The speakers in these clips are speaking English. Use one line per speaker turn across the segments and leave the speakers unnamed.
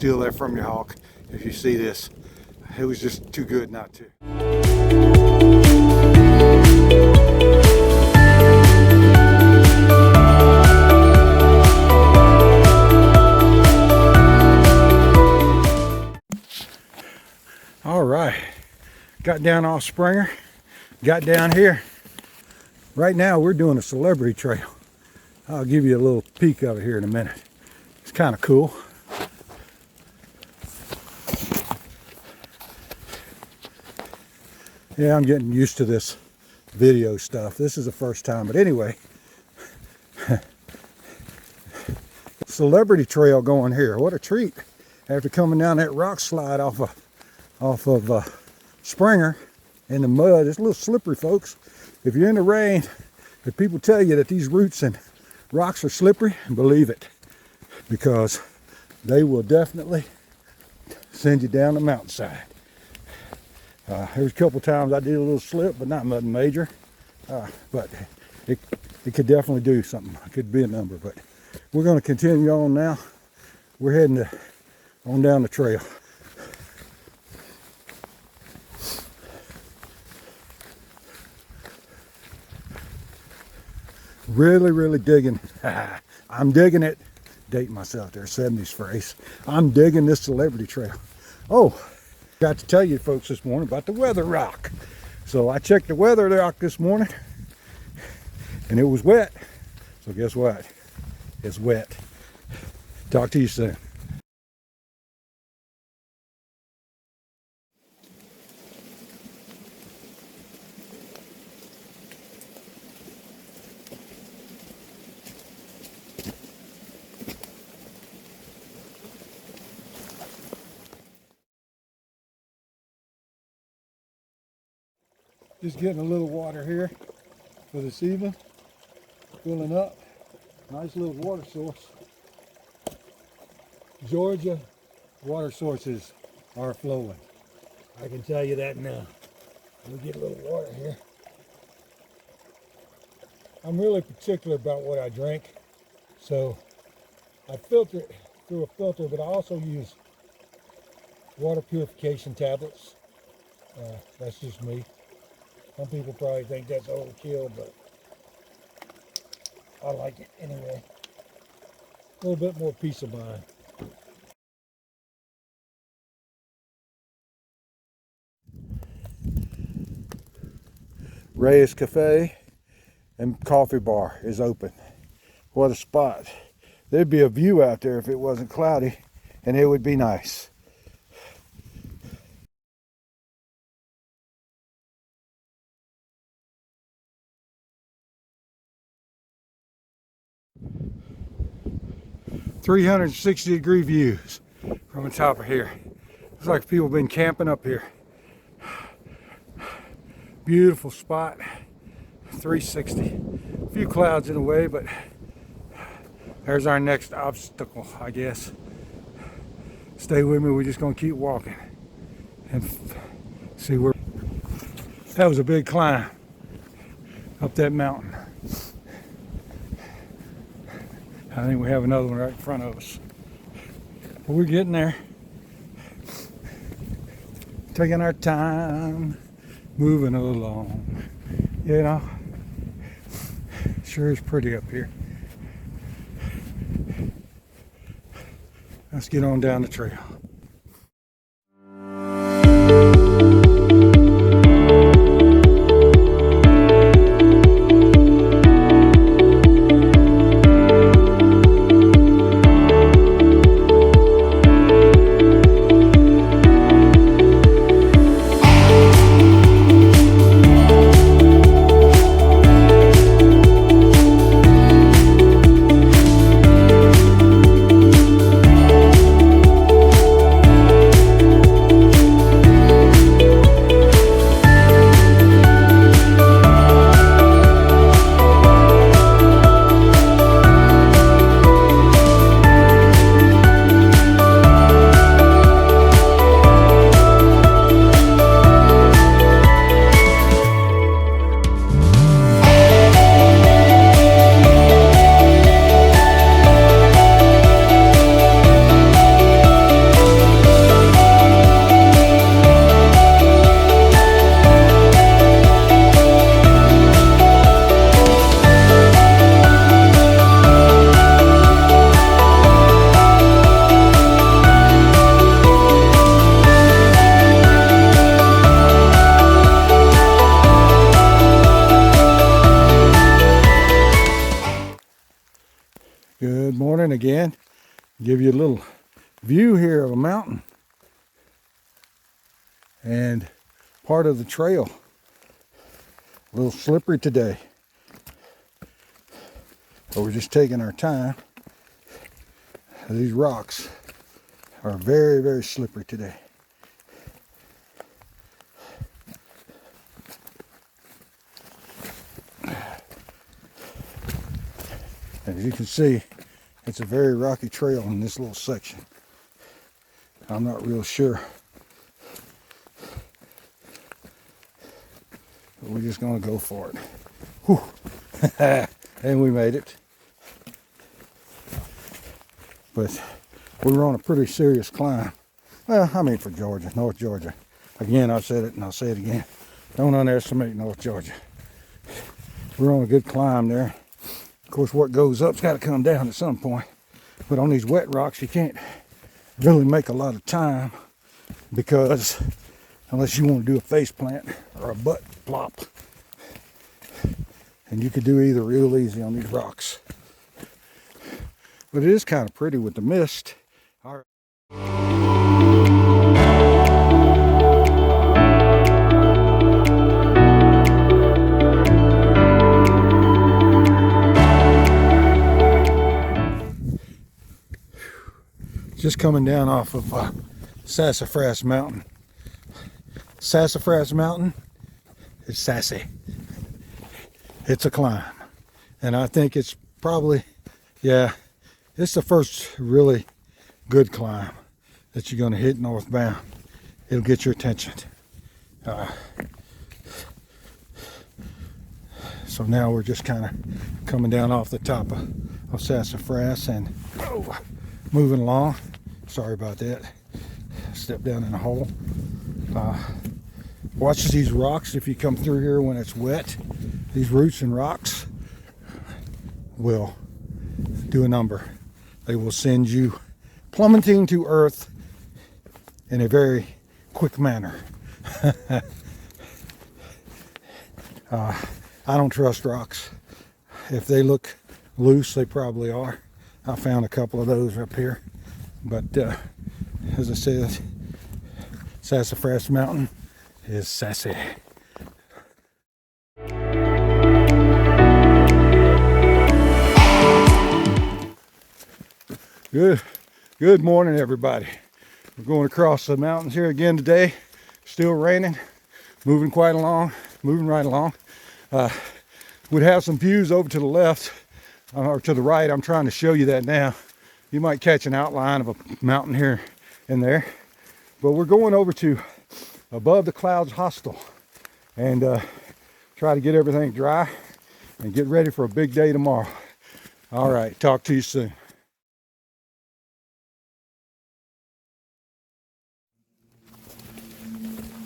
steal that from your hawk if you see this. It was just too good not to. All right, got down off Springer, got down here. Right now we're doing a celebrity trail. I'll give you a little peek of it here in a minute. It's kind of cool. Yeah, I'm getting used to this video stuff. This is the first time, but anyway. Celebrity trail going here. What a treat. After coming down that rock slide off of Springer in the mud. It's a little slippery, folks. If you're in the rain, if people tell you that these roots and rocks are slippery, believe it, because they will definitely send you down the mountainside. There's a couple times I did a little slip, but not nothing major. But it could definitely do something. It could be a number, but we're going to continue on now. We're heading on down the trail. Really digging. I'm digging it. Dating myself there, 70s phrase. I'm digging this celebrity trail. Oh, got to tell you folks this morning about the weather rock. So I checked the weather rock this morning and it was wet. So guess what? It's wet. Talk to you soon. Just getting a little water here for this evening. Filling up. Nice little water source. Georgia water sources are flowing. I can tell you that now. Let me get a little water here. I'm really particular about what I drink. So I filter it through a filter, but I also use water purification tablets. That's just me. Some people probably think that's overkill, but I like it anyway. A little bit more peace of mind. Ray's Cafe and Coffee Bar is open. What a spot. There'd be a view out there if it wasn't cloudy, and it would be nice. .360-degree views from the top of here. Looks like people have been camping up here. Beautiful spot. 360. A few clouds in the way, but there's our next obstacle, I guess. Stay with me. We're just going to keep walking and see where. That was a big climb up that mountain. I think we have another one right in front of us. But we're getting there. Taking our time, moving along. You know, sure is pretty up here. Let's get on down the trail. morning again. Give you a little view here of a mountain and part of the trail. A little slippery today, but we're just taking our time. These rocks are very, very slippery today. As you can see, it's a very rocky trail in this little section. I'm not real sure, but we're just going to go for it. Whew. And we made it. But we were on a pretty serious climb. Well, I mean for Georgia, North Georgia. Again, I said it and I'll say it again. Don't underestimate North Georgia. We're on a good climb there. Of course, what goes up's got to come down at some point. But on these wet rocks, you can't really make a lot of time, because unless you want to do a face plant or a butt plop. And you could do either real easy on these rocks. But it is kind of pretty with the mist. All right. Just coming down off of Sassafras Mountain. Sassafras Mountain is sassy. It's a climb. And I think it's probably, yeah, it's the first really good climb that you're going to hit northbound. It'll get your attention. So now we're just kind of coming down off the top of Sassafras and moving along. Sorry about that. Stepped down in a hole. Watch these rocks if you come through here when it's wet. These roots and rocks will do a number. They will send you plummeting to earth in a very quick manner. I don't trust rocks. If they look loose, they probably are. I found a couple of those up here. But as I said, Sassafras Mountain is sassy. Good morning, everybody. We're going across the mountains here again today. Still raining, moving right along. We'd have some views over to the left or to the right. I'm trying to show you that now. You might catch an outline of a mountain here and there. But we're going over to Above the Clouds Hostel and try to get everything dry and get ready for a big day tomorrow. All right, talk to you soon.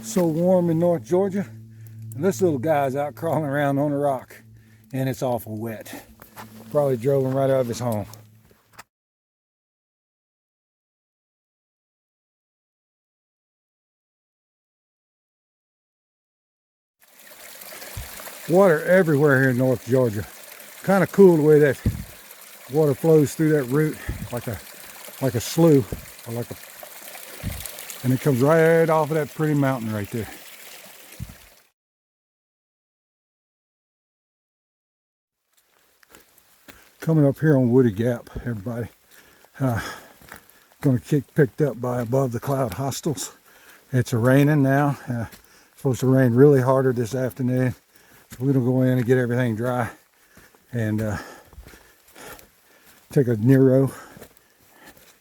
So warm in North Georgia, and this little guy's out crawling around on a rock, and it's awful wet. Probably drove him right out of his home. Water everywhere here in North Georgia. Kind of cool the way that water flows through that root like a slough, or and it comes right off of that pretty mountain right there. Coming up here on Woody Gap, everybody. Going to get picked up by Above the Cloud Hostels. It's raining now. Supposed to rain really harder this afternoon. So we're going to go in and get everything dry and take a Nero,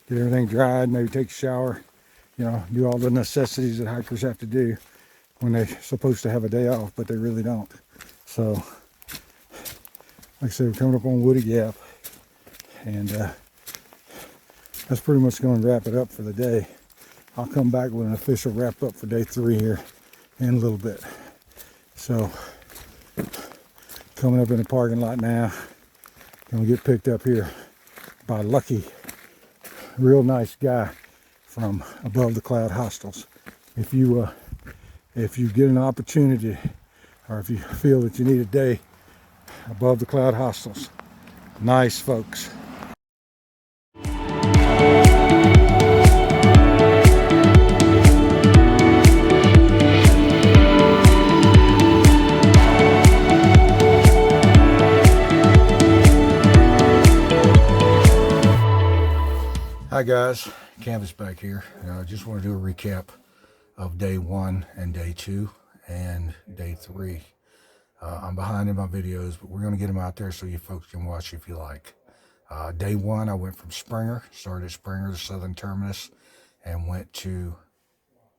get everything dried, maybe take a shower, you know, do all the necessities that hikers have to do when they're supposed to have a day off, but they really don't. So, like I said, we're coming up on Woody Gap, and that's pretty much going to wrap it up for the day. I'll come back with an official wrap up for day 3 here in a little bit. So, coming up in the parking lot now, gonna get picked up here by Lucky, real nice guy from Above the Cloud Hostels. If you get an opportunity, or if you feel that you need a day, Above the Cloud Hostels, nice folks. guys, Canvas back here. Just want to do a recap of day 1 and day 2 and day 3. I'm behind in my videos, but we're going to get them out there so you folks can watch if you like. Day 1, I went from Springer, started at Springer, the southern terminus, and went to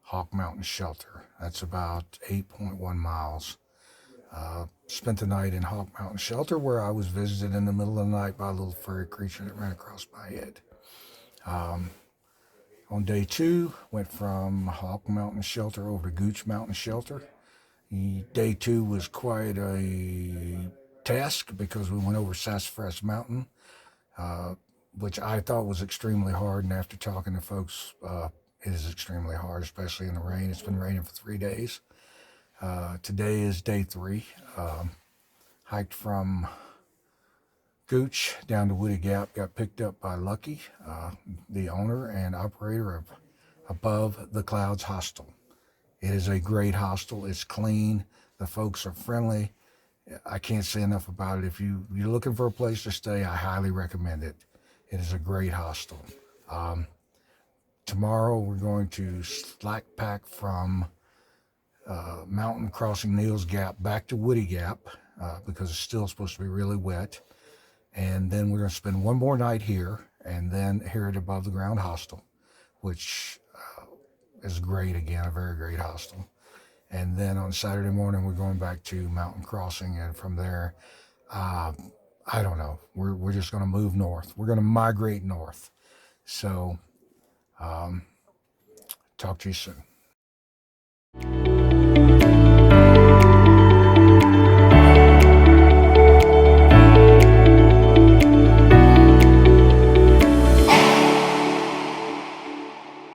Hawk Mountain Shelter. That's about 8.1 miles. Spent the night in Hawk Mountain Shelter, where I was visited in the middle of the night by a little furry creature that ran across my head. On day 2, went from Hawk Mountain Shelter over to Gooch Mountain Shelter. Day 2 was quite a task because we went over Sassafras Mountain, which I thought was extremely hard. And after talking to folks, it is extremely hard, especially in the rain. It's been raining for 3 days. Today is day 3. Hiked from Gooch down to Woody Gap, got picked up by Lucky, the owner and operator of Above the Clouds Hostel. It is a great hostel. It's clean. The folks are friendly. I can't say enough about it. If you're looking for a place to stay, I highly recommend it. It is a great hostel. Tomorrow we're going to slack pack from Mountain crossing Neal's Gap back to Woody Gap because it's still supposed to be really wet. And then we're going to spend one more night here, and then here at Above the Ground Hostel, which is great again, a very great hostel. And then on Saturday morning, we're going back to Mountain Crossing, and from there, I don't know, we're just going to move north. We're going to migrate north. So, talk to you soon.